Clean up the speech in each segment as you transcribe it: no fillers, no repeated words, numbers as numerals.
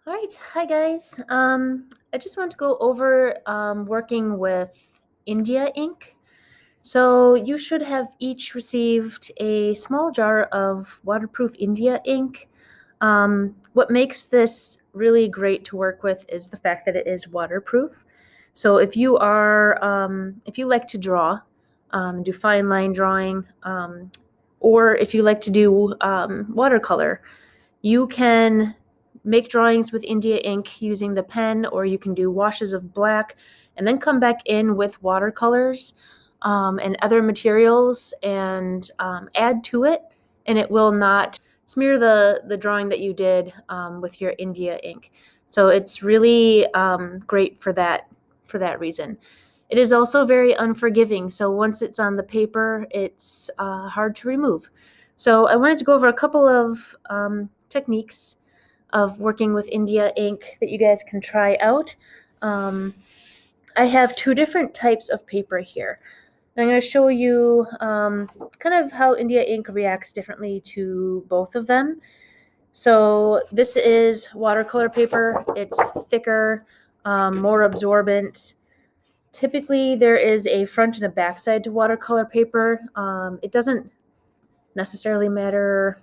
All right, hi guys. I just want to go over working with India ink. So you should have each received a small jar of waterproof India ink. What makes this really great to work with is the fact that it is waterproof. So if you like to draw, do fine line drawing, or if you like to do watercolor, you can make drawings with India ink using the pen, or you can do washes of black and then come back in with watercolors and other materials and add to it, and it will not smear the drawing that you did with your India ink. So it's really great for that reason. It is also very unforgiving. So once it's on the paper, it's hard to remove. So I wanted to go over a couple of techniques of working with India ink that you guys can try out. I have two different types of paper here. And I'm going to show you kind of how India ink reacts differently to both of them. So this is watercolor paper. It's thicker, more absorbent. Typically, there is a front and a back side to watercolor paper. It doesn't necessarily matter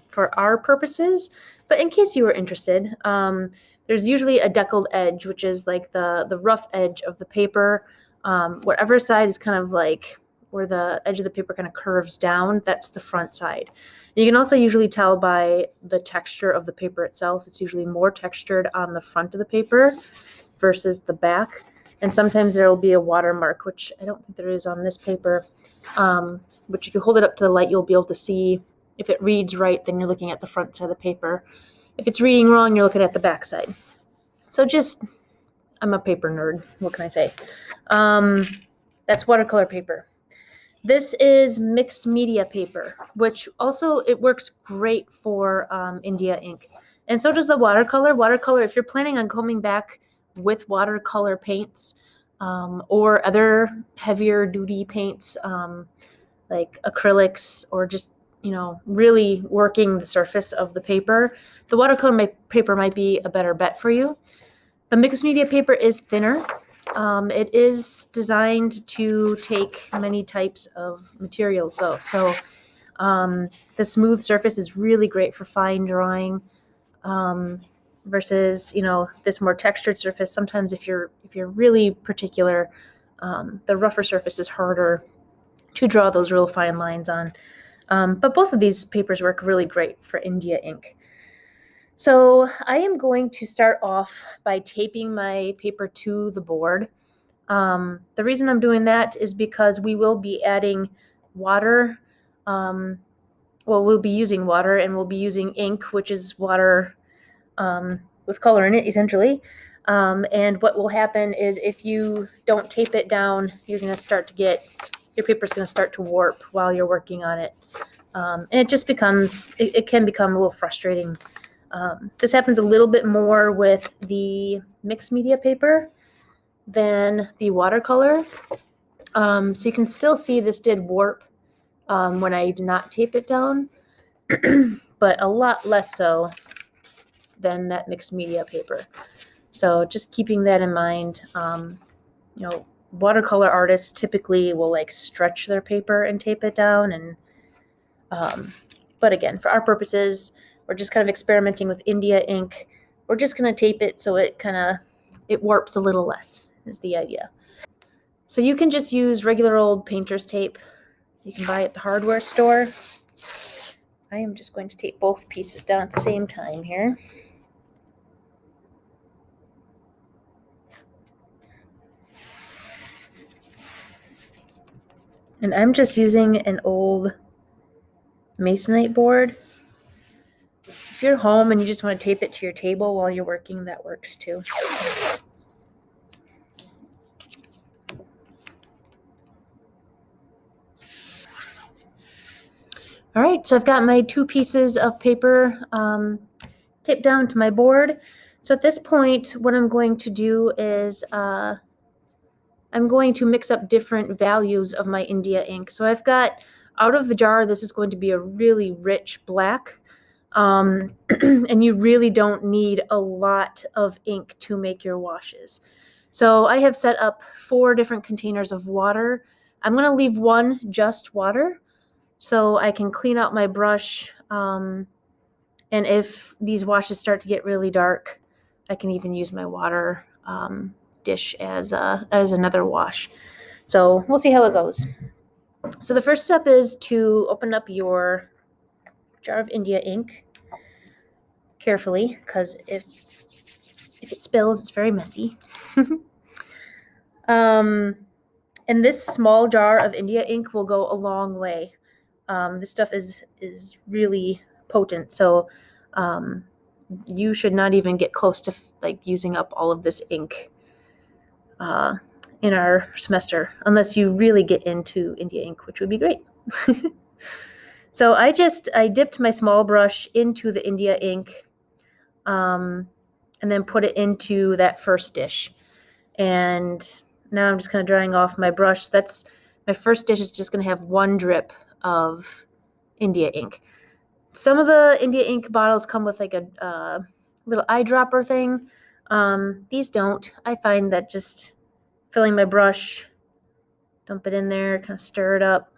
for our purposes, but in case you were interested, there's usually a deckled edge, which is like the rough edge of the paper. Whatever side is kind of like where the edge of the paper kind of curves down, that's the front side. And you can also usually tell by the texture of the paper itself. It's usually more textured on the front of the paper versus the back. And sometimes there will be a watermark, which I don't think there is on this paper, which if you hold it up to the light, you'll be able to see. If it reads right, then you're looking at the front side of the paper. If it's reading wrong, you're looking at the back side. So I'm a paper nerd. What can I say? That's watercolor paper. This is mixed media paper, which also it works great for India ink. And so does the watercolor. Watercolor, if you're planning on coming back with watercolor paints or other heavier duty paints like acrylics, or just really working the surface of the paper, the watercolor paper might be a better bet for you. The mixed media paper is thinner. It is designed to take many types of materials, though. So the smooth surface is really great for fine drawing, versus this more textured surface. Sometimes if you're really particular, the rougher surface is harder to draw those real fine lines on. But both of these papers work really great for India ink. So I am going to start off by taping my paper to the board. The reason I'm doing that is because we will be adding water. We'll be using water, and we'll be using ink, which is water with color in it, essentially. And what will happen is if you don't tape it down, your paper's going to start to warp while you're working on it. And it can become a little frustrating. This happens a little bit more with the mixed media paper than the watercolor. So you can still see this did warp when I did not tape it down, but a lot less so than that mixed media paper. So just keeping that in mind. Watercolor artists typically will like stretch their paper and tape it down, and but again, for our purposes, we're just kind of experimenting with India ink. We're just going to tape it so it warps a little less, is the idea. So you can just use regular old painter's tape. You can buy it at the hardware store. I am just going to tape both pieces down at the same time here. And I'm just using an old Masonite board. If you're home and you just want to tape it to your table while you're working, that works too. All right, so I've got my two pieces of paper taped down to my board. So at this point, what I'm going to do is I'm going to mix up different values of my India ink. So I've got, out of the jar, this is going to be a really rich black. And you really don't need a lot of ink to make your washes. So I have set up 4 different containers of water. I'm going to leave one just water so I can clean out my brush. And if these washes start to get really dark, I can even use my water dish as another wash. So we'll see how it goes. So the first step is to open up your jar of India ink carefully, because if it spills, it's very messy. And this small jar of India ink will go a long way. This stuff is really potent, so you should not even get close to using up all of this ink in our semester, unless you really get into India ink, which would be great. So I dipped my small brush into the India ink, and then put it into that first dish. And now I'm just kind of drying off my brush. That's my first dish is just going to have 1 drip of India ink. Some of the India ink bottles come with like a little eyedropper thing. These don't. I find that just filling my brush, dump it in there, kind of stir it up.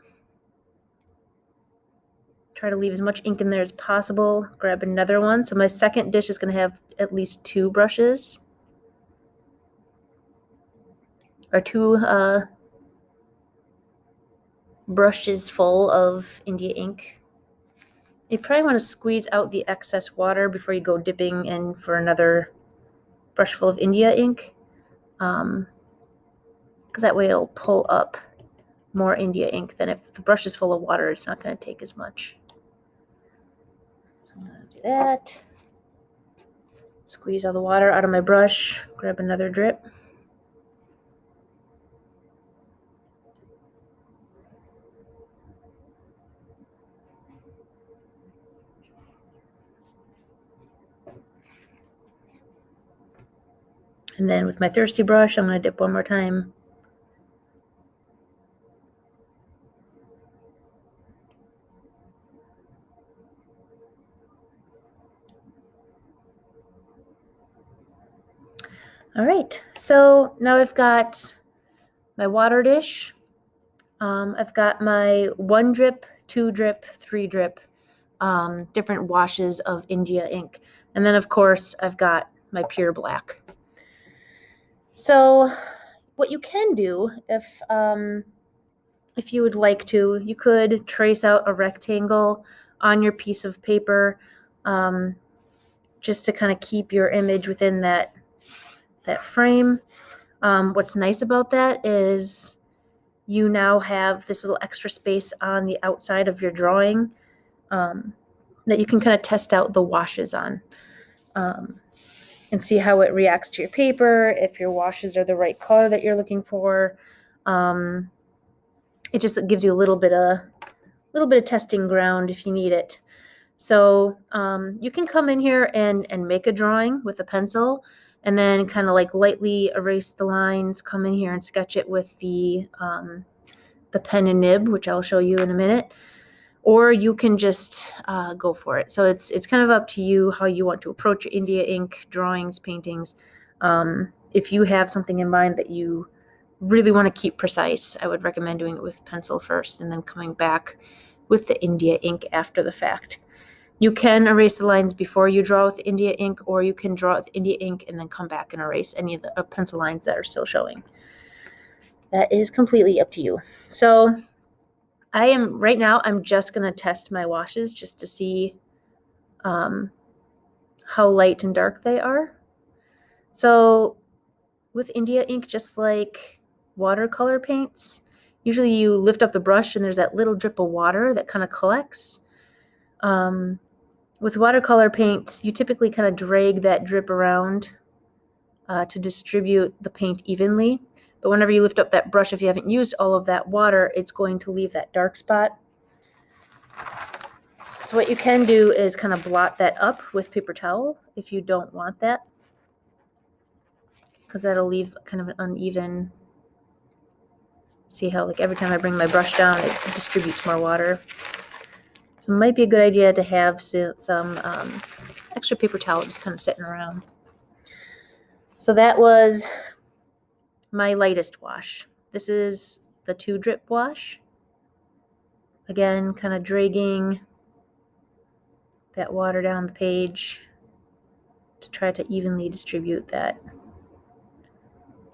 Try to leave as much ink in there as possible. Grab another one. So my second dish is going to have at least 2 brushes. Or 2 brushes full of India ink. You probably want to squeeze out the excess water before you go dipping in for another brush full of India ink. Because that way it'll pull up more India ink than if the brush is full of water, it's not going to take as much. So I'm going to do that. Squeeze all the water out of my brush, grab another drip. And then with my thirsty brush, I'm going to dip one more time. All right, so now I've got my water dish. I've got my 1 drip, 2 drip, 3 drip, different washes of India ink. And then, of course, I've got my pure black. So what you can do, if you would like to, you could trace out a rectangle on your piece of paper, just to kind of keep your image within that frame. What's nice about that is you now have this little extra space on the outside of your drawing that you can kind of test out the washes on, and see how it reacts to your paper, if your washes are the right color that you're looking for. It just gives you a little bit of testing ground if you need it. So you can come in here and make a drawing with a pencil, and then kind of like lightly erase the lines, come in here and sketch it with the pen and nib, which I'll show you in a minute. Or you can just go for it. So it's kind of up to you how you want to approach your India ink drawings, paintings. If you have something in mind that you really want to keep precise, I would recommend doing it with pencil first and then coming back with the India ink after the fact. You can erase the lines before you draw with India ink, or you can draw with India ink and then come back and erase any of the pencil lines that are still showing. That is completely up to you. So right now, I'm just going to test my washes just to see how light and dark they are. So with India ink, just like watercolor paints, usually you lift up the brush and there's that little drip of water that kind of collects. With watercolor paints, you typically kind of drag that drip around to distribute the paint evenly. But whenever you lift up that brush, if you haven't used all of that water, it's going to leave that dark spot. So what you can do is kind of blot that up with paper towel if you don't want that, because that'll leave kind of an uneven. See how like every time I bring my brush down, it distributes more water. So it might be a good idea to have some extra paper towel just kind of sitting around. So that was my lightest wash. This is the 2-drip wash. Again, kind of dragging that water down the page to try to evenly distribute that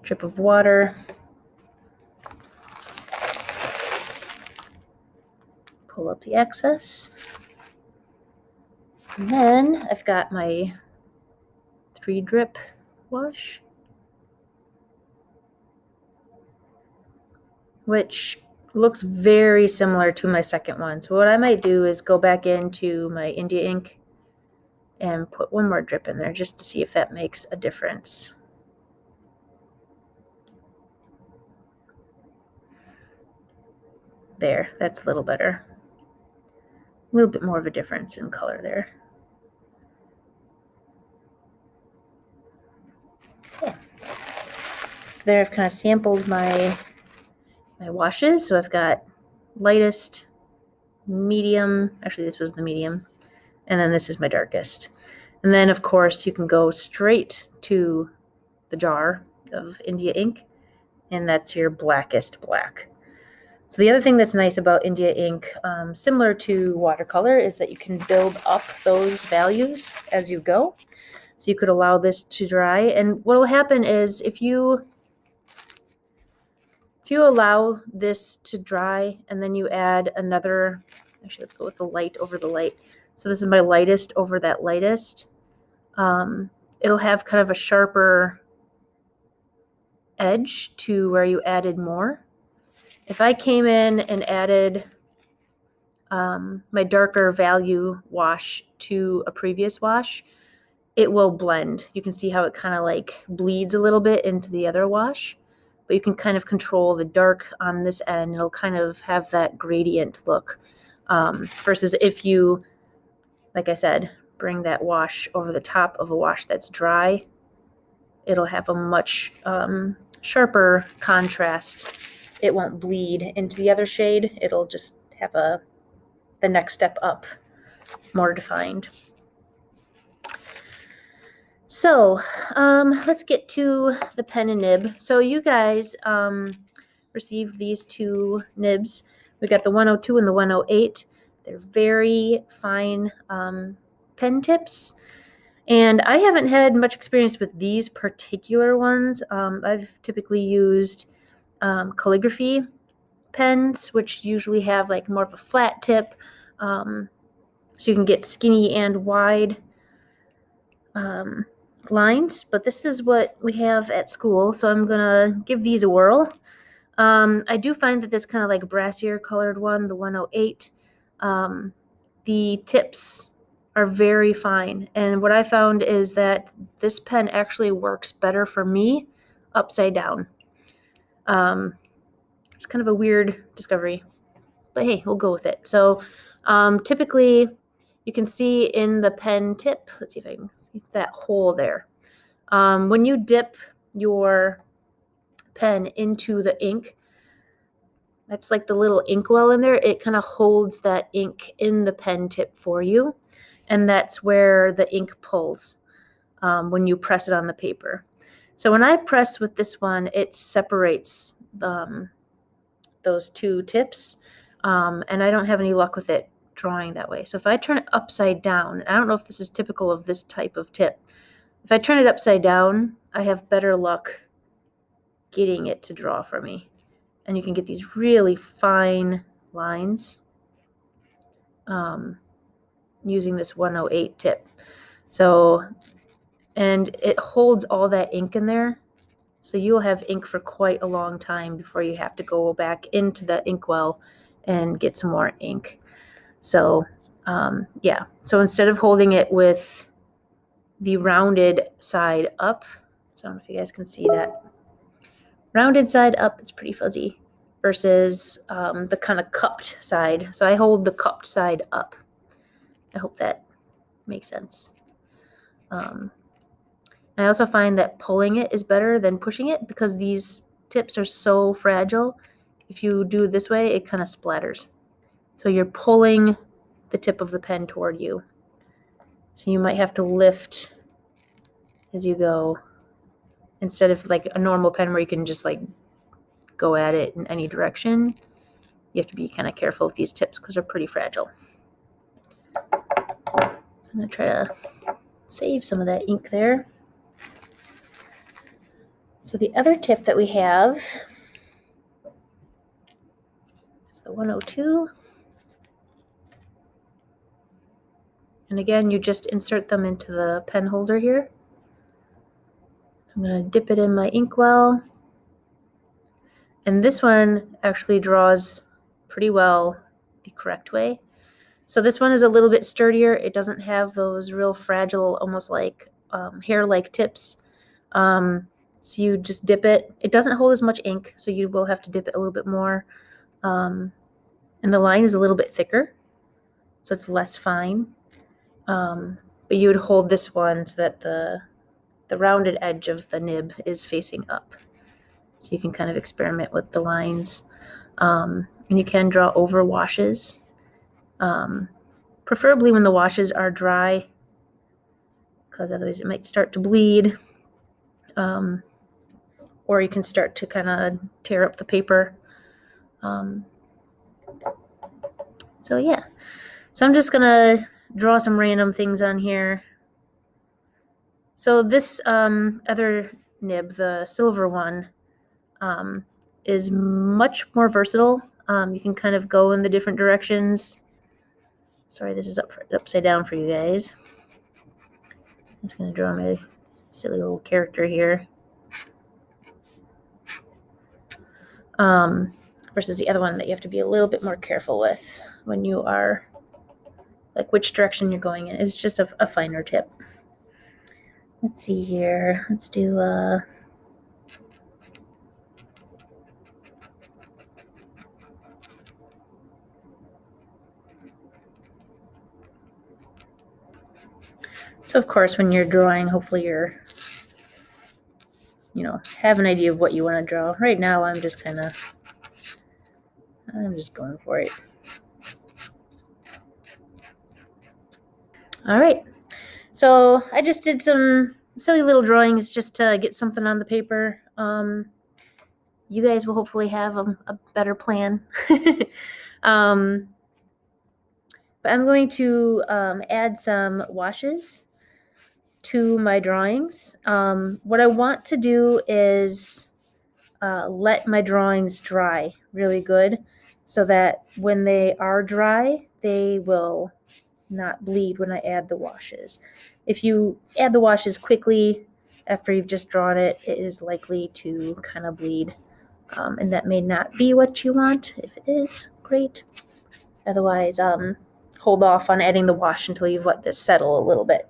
drip of water. Pull up the excess. And then I've got my 3-drip wash, which looks very similar to my second one. So what I might do is go back into my India ink and put one more drip in there just to see if that makes a difference. There, that's a little better. A little bit more of a difference in color there. Okay. So there I've kind of sampled my washes. So I've got lightest, medium, actually this was the medium, and then this is my darkest. And then of course you can go straight to the jar of India ink, and that's your blackest black. So the other thing that's nice about India ink, similar to watercolor, is that you can build up those values as you go. So you could allow this to dry, and what will happen is if you allow this to dry and then you add another, actually let's go with the light over the light. So this is my lightest over that lightest. It'll have kind of a sharper edge to where you added more. If I came in and added my darker value wash to a previous wash, it will blend. You can see how it kind of like bleeds a little bit into the other wash, but you can kind of control the dark on this end. It'll kind of have that gradient look versus if you, like I said, bring that wash over the top of a wash that's dry, it'll have a much sharper contrast. It won't bleed into the other shade. It'll just have the next step up, more defined. So let's get to the pen and nib. So you guys received these 2 nibs. We got the 102 and the 108. They're very fine pen tips. And I haven't had much experience with these particular ones. I've typically used calligraphy pens, which usually have like more of a flat tip, so you can get skinny and wide lines, but this is what we have at school, so I'm gonna give these a whirl. I do find that this kind of like brassier colored one, the 108, the tips are very fine, and what I found is that this pen actually works better for me upside down. It's kind of a weird discovery, but hey, we'll go with it. So typically you can see in the pen tip, let's see if I can get that hole there. When you dip your pen into the ink, that's like the little inkwell in there. It kind of holds that ink in the pen tip for you. And that's where the ink pulls when you press it on the paper. So when I press with this one, it separates those 2 tips. And I don't have any luck with it drawing that way. So if I turn it upside down, and I don't know if this is typical of this type of tip, if I turn it upside down, I have better luck getting it to draw for me. And you can get these really fine lines using this 108 tip. So, and it holds all that ink in there. So you'll have ink for quite a long time before you have to go back into the inkwell and get some more ink. So yeah, so instead of holding it with the rounded side up, so I don't know if you guys can see that. Rounded side up, it's pretty fuzzy, versus the kind of cupped side. So I hold the cupped side up. I hope that makes sense. I also find that pulling it is better than pushing it because these tips are so fragile. If you do it this way, it kind of splatters. So you're pulling the tip of the pen toward you. So you might have to lift as you go instead of like a normal pen where you can just like go at it in any direction. You have to be kind of careful with these tips because they're pretty fragile. So I'm going to try to save some of that ink there. So the other tip that we have is the 102. And again, you just insert them into the pen holder here. I'm going to dip it in my inkwell. And this one actually draws pretty well the correct way. So this one is a little bit sturdier. It doesn't have those real fragile, almost like hair-like tips. So you just dip it. It doesn't hold as much ink, so you will have to dip it a little bit more. And the line is a little bit thicker, so it's less fine. But you would hold this one so that the rounded edge of the nib is facing up. So you can kind of experiment with the lines. And you can draw over washes. Preferably when the washes are dry, because otherwise it might start to bleed. Or you can start to kind of tear up the paper. So yeah. So I'm just going to draw some random things on here. So this other nib, the silver one, is much more versatile. You can kind of go in the different directions. Sorry, this is upside down for you guys. I'm just going to draw my silly little character here. Versus the other one that you have to be a little bit more careful with when you are, like which direction you're going in. It's just a finer tip. Let's see here. Let's do so of course when you're drawing, hopefully you're have an idea of what you want to draw. Right now I'm just going for it. All right. So I just did some silly little drawings just to get something on the paper. You guys will hopefully have a better plan. But I'm going to add some washes to my drawings. What I want to do is let my drawings dry really good so that when they are dry, they will not bleed when I add the washes. If you add the washes quickly after you've just drawn it, it is likely to kind of bleed. And that may not be what you want. If it is, great. Otherwise, hold off on adding the wash until you've let this settle a little bit.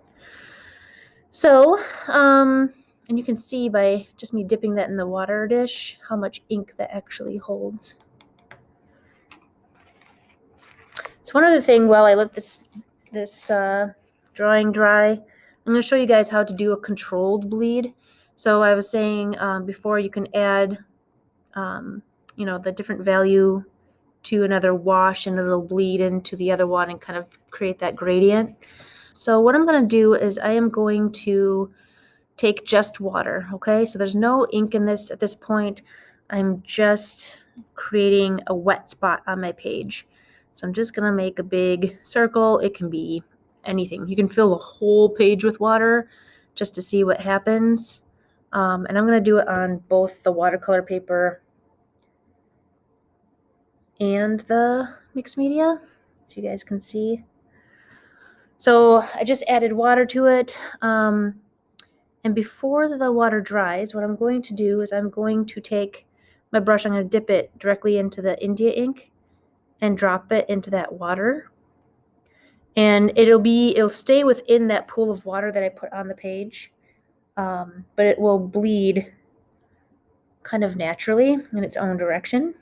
So, and you can see by just me dipping that in the water dish how much ink that actually holds. So one other thing, while I let this drawing dry, I'm going to show you guys how to do a controlled bleed. So I was saying before, you can add the different value to another wash and it'll bleed into the other one and kind of create that gradient. So what I'm going to do is I am going to take just water, okay? So there's no ink in this at this point. I'm just creating a wet spot on my page. So I'm just going to make a big circle. It can be anything. You can fill the whole page with water just to see what happens. And I'm going to do it on both the watercolor paper and the mixed media, so you guys can see. So I just added water to it. And before the water dries, what I'm going to do is I'm going to take my brush, I'm going to dip it directly into the India ink and drop it into that water. And it'll stay within that pool of water that I put on the page, but it will bleed kind of naturally in its own direction.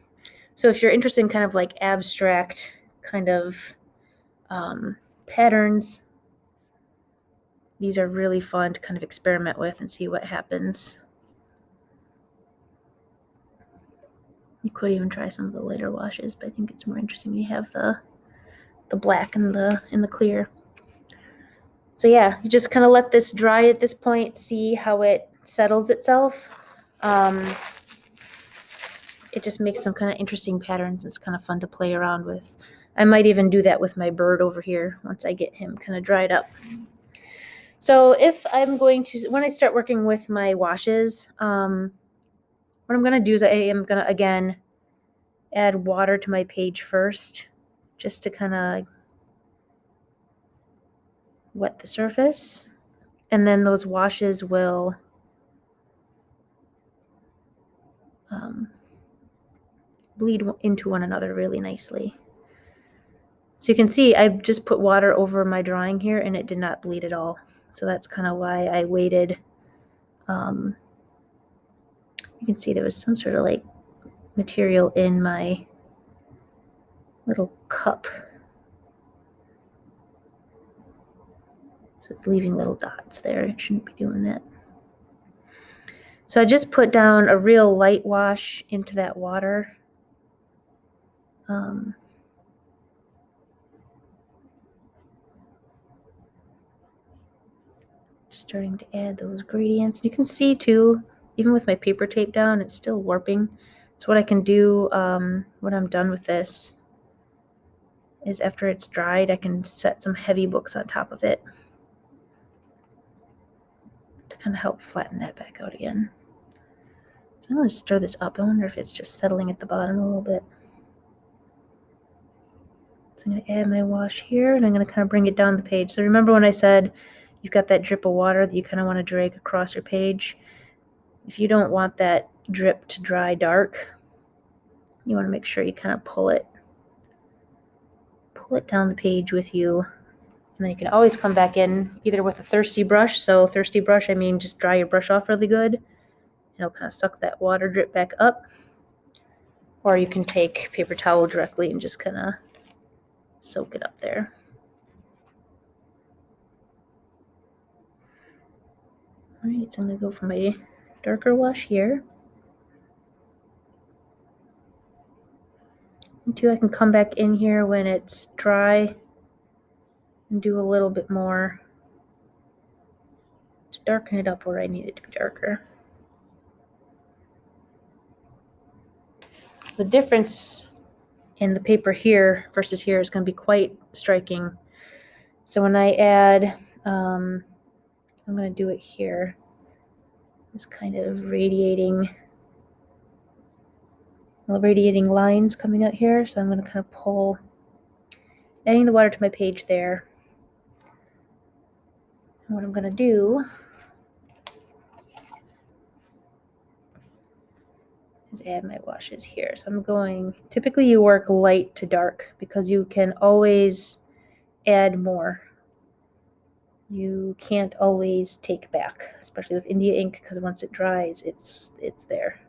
So if you're interested in kind of like abstract kind of patterns, these are really fun to kind of experiment with and see what happens. You could even try some of the later washes, but I think it's more interesting when you have the the black and the clear. So yeah, you just kind of let this dry at this point, see how it settles itself. It just makes some kind of interesting patterns. It's kind of fun to play around with. I might even do that with my bird over here once I get him kind of dried up. So if I'm going to, when I start working with my washes, what I'm going to do is I am going to, again, add water to my page first, just to kind of wet the surface. And then those washes will bleed into one another really nicely. So you can see I just put water over my drawing here and it did not bleed at all. So that's kind of why I waited. You can see there was some sort of like material in my little cup. So it's leaving little dots there. It shouldn't be doing that. So I just put down a real light wash into that water. Just starting to add those gradients. You can see too, even with my paper tape down, it's still warping. So what I can do when I'm done with this is after it's dried, I can set some heavy books on top of it to kind of help flatten that back out again. So I'm going to stir this up. I wonder if it's just settling at the bottom a little bit. So I'm going to add my wash here, and I'm going to kind of bring it down the page. So remember when I said you've got that drip of water that you kind of want to drag across your page? If you don't want that drip to dry dark, you want to make sure you kind of pull it down the page with you. And then you can always come back in either with a thirsty brush. So thirsty brush, I mean just dry your brush off really good. It'll kind of suck that water drip back up. Or you can take paper towel directly and just kind of soak it up there. All right, so I'm going to go for my darker wash here. And two, I can come back in here when it's dry and do a little bit more to darken it up where I need it to be darker. So the difference in the paper here versus here is going to be quite striking. So when I add, I'm going to do it here, this kind of radiating lines coming out here. So I'm going to kind of pull, adding the water to my page there. And what I'm going to do is add my washes here. So I'm going, typically you work light to dark because you can always add more. You can't always take back, especially with India ink, because once it dries, it's there.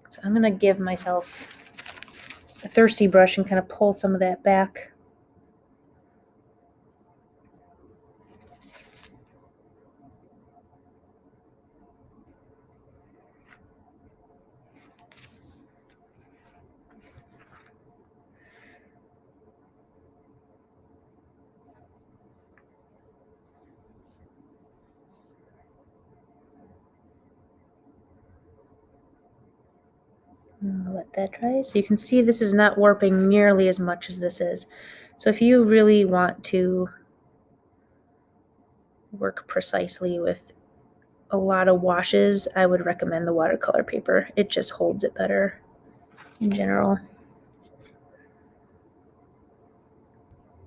So I'm going to give myself a thirsty brush and kind of pull some of that back. I'll let that dry. So you can see this is not warping nearly as much as this is. So if you really want to work precisely with a lot of washes, I would recommend the watercolor paper. It just holds it better in general.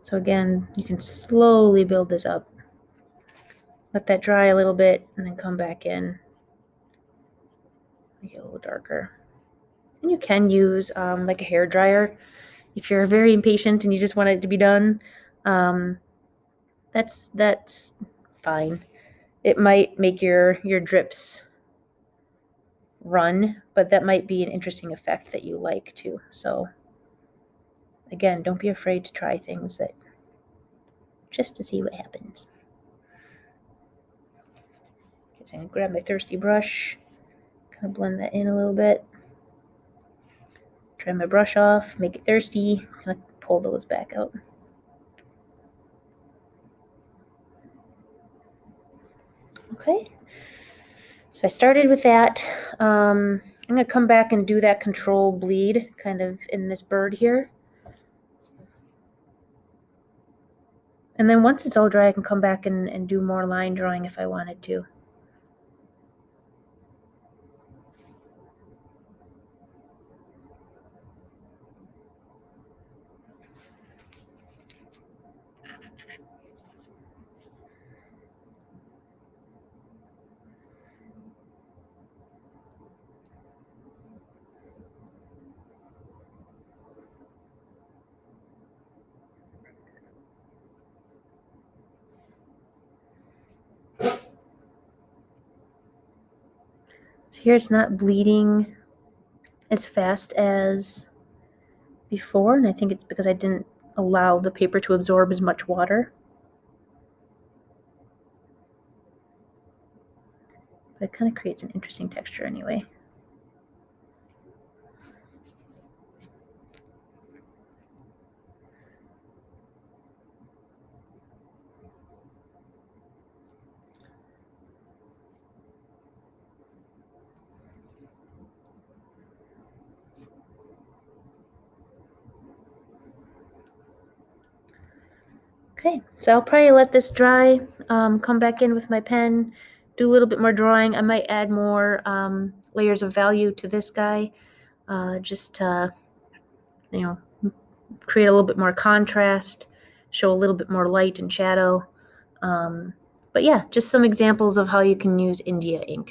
So again, you can slowly build this up. Let that dry a little bit and then come back in. Make it a little darker. And you can use like a hair dryer if you're very impatient and you just want it to be done. That's fine. It might make your drips run, but that might be an interesting effect that you like too. So again, don't be afraid to try things that just to see what happens. Okay, so I'm gonna grab my thirsty brush, kind of blend that in a little bit. Dry my brush off, make it thirsty, kind of pull those back out. Okay, so I started with that. I'm going to come back and do that control bleed kind of in this bird here. And then once it's all dry, I can come back and do more line drawing if I wanted to. So here it's not bleeding as fast as before, and I think it's because I didn't allow the paper to absorb as much water. But it kind of creates an interesting texture anyway. Okay, so I'll probably let this dry, come back in with my pen, do a little bit more drawing. I might add more layers of value to this guy, just to, create a little bit more contrast, show a little bit more light and shadow. But yeah, just some examples of how you can use India ink.